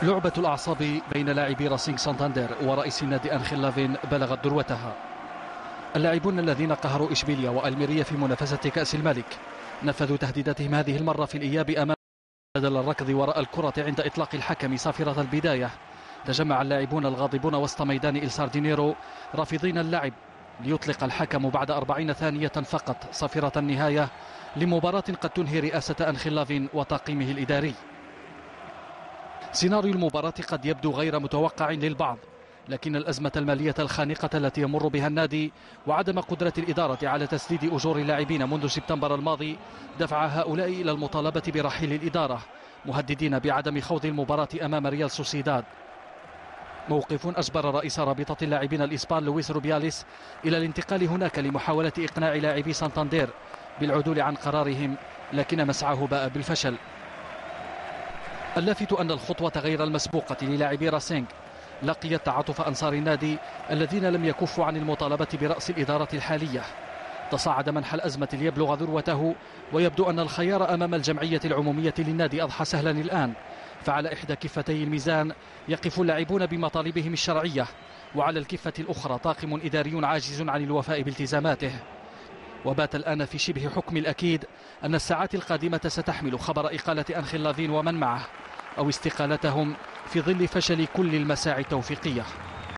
لعبة الأعصاب بين لاعبي راسينغ سانتاندير ورئيس النادي أنخيل لافين بلغت ذروتها. اللاعبون الذين قهروا إشبيليا وألميريا في منافسة كأس الملك نفذوا تهديداتهم هذه المرة في الإياب أمام بدل الركض وراء الكرة عند إطلاق الحكم صافرة البداية. تجمع اللاعبون الغاضبون وسط ميدان إلساردينيرو رافضين اللعب ليطلق الحكم بعد 40 ثانية فقط صافرة النهاية لمباراة قد تنهي رئاسة أنخيل لافين وطاقمه الإداري. سيناريو المباراة قد يبدو غير متوقع للبعض، لكن الأزمة المالية الخانقة التي يمر بها النادي وعدم قدرة الإدارة على تسديد أجور اللاعبين منذ سبتمبر الماضي دفع هؤلاء إلى المطالبة برحيل الإدارة، مهددين بعدم خوض المباراة أمام ريال سوسيداد. موقف أجبر رئيس رابطة اللاعبين الإسبان لويس روبياليس إلى الانتقال هناك لمحاولة إقناع لاعبي سانتاندير بالعدول عن قرارهم، لكن مسعاه باء بالفشل. اللافت أن الخطوة غير المسبوقة للاعبي راسينغ لقيت تعاطف أنصار النادي الذين لم يكفوا عن المطالبة برأس الإدارة الحالية. تصاعد منح الأزمة ليبلغ ذروته، ويبدو أن الخيار أمام الجمعية العمومية للنادي أضحى سهلا الآن، فعلى إحدى كفتي الميزان يقف اللاعبون بمطالبهم الشرعية، وعلى الكفة الأخرى طاقم إداري عاجز عن الوفاء بالتزاماته. وبات الآن في شبه حكم الأكيد أن الساعات القادمة ستحمل خبر إقالة أنخيل لافين ومن معه، أو استقالتهم في ظل فشل كل المساعي التوفيقية.